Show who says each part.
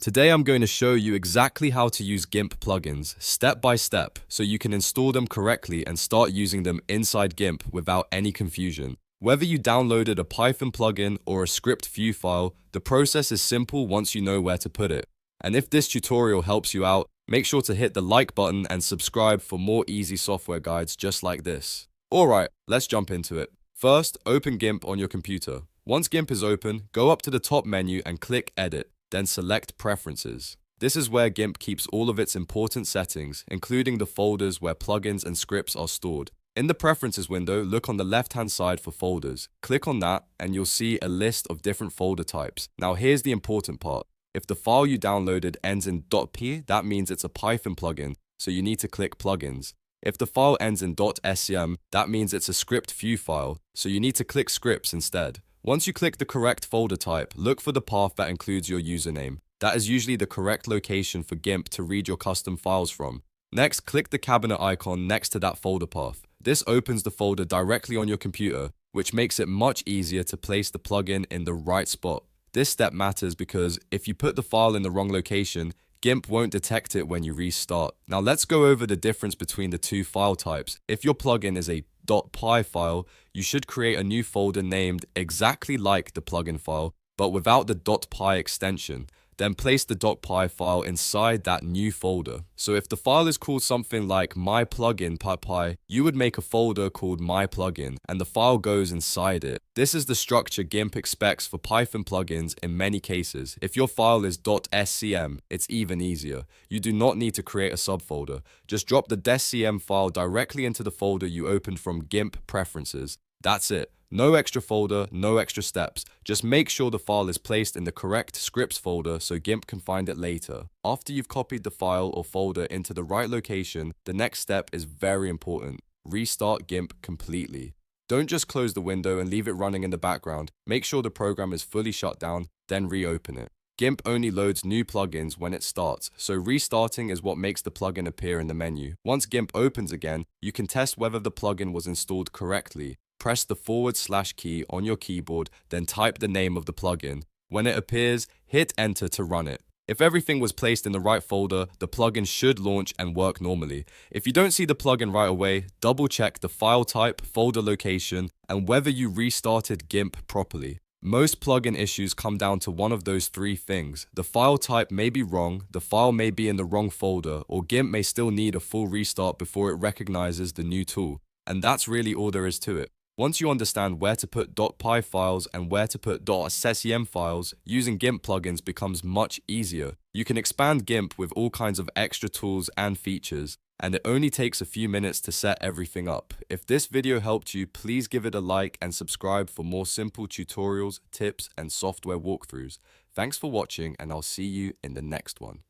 Speaker 1: Today I'm going to show you exactly how to use GIMP plugins step by step so you can install them correctly and start using them inside GIMP without any confusion. Whether you downloaded a Python plugin or a script view file, the process is simple once you know where to put it. And if this tutorial helps you out, make sure to hit the like button and subscribe for more easy software guides just like this. Alright, let's jump into it. First, open GIMP on your computer. Once GIMP is open, go up to the top menu and click Edit. Then select Preferences. This is where GIMP keeps all of its important settings, including the folders where plugins and scripts are stored. In the Preferences window, look on the left-hand side for folders. Click on that and you'll see a list of different folder types. Now here's the important part. If the file you downloaded ends in .p, that means it's a Python plugin, so you need to click Plugins. If the file ends in .scm, that means it's a script view file, so you need to click Scripts instead. Once you click the correct folder type, look for the path that includes your username. That is usually the correct location for GIMP to read your custom files from. Next, click the cabinet icon next to that folder path. This opens the folder directly on your computer, which makes it much easier to place the plugin in the right spot. This step matters because if you put the file in the wrong location, GIMP won't detect it when you restart. Now let's go over the difference between the two file types. If your plugin is a .py file, you should create a new folder named exactly like the plugin file, but without the .py extension. Then place the .py file inside that new folder. So if the file is called something like myplugin.py, you would make a folder called myplugin, and the file goes inside it. This is the structure GIMP expects for Python plugins in many cases. If your file is .scm, it's even easier. You do not need to create a subfolder. Just drop the .scm file directly into the folder you opened from GIMP Preferences. That's it. No extra folder, no extra steps. Just make sure the file is placed in the correct scripts folder so GIMP can find it later. After you've copied the file or folder into the right location, the next step is very important. Restart GIMP completely. Don't just close the window and leave it running in the background. Make sure the program is fully shut down, then reopen it. GIMP only loads new plugins when it starts, so restarting is what makes the plugin appear in the menu. Once GIMP opens again, you can test whether the plugin was installed correctly. Press the / key on your keyboard, then type the name of the plugin. When it appears, hit enter to run it. If everything was placed in the right folder, the plugin should launch and work normally. If you don't see the plugin right away, double check the file type, folder location, and whether you restarted GIMP properly. Most plugin issues come down to one of those three things. The file type may be wrong, the file may be in the wrong folder, or GIMP may still need a full restart before it recognizes the new tool. And that's really all there is to it. Once you understand where to put .py files and where to put .scm files, using GIMP plugins becomes much easier. You can expand GIMP with all kinds of extra tools and features, and it only takes a few minutes to set everything up. If this video helped you, please give it a like and subscribe for more simple tutorials, tips, and software walkthroughs. Thanks for watching, and I'll see you in the next one.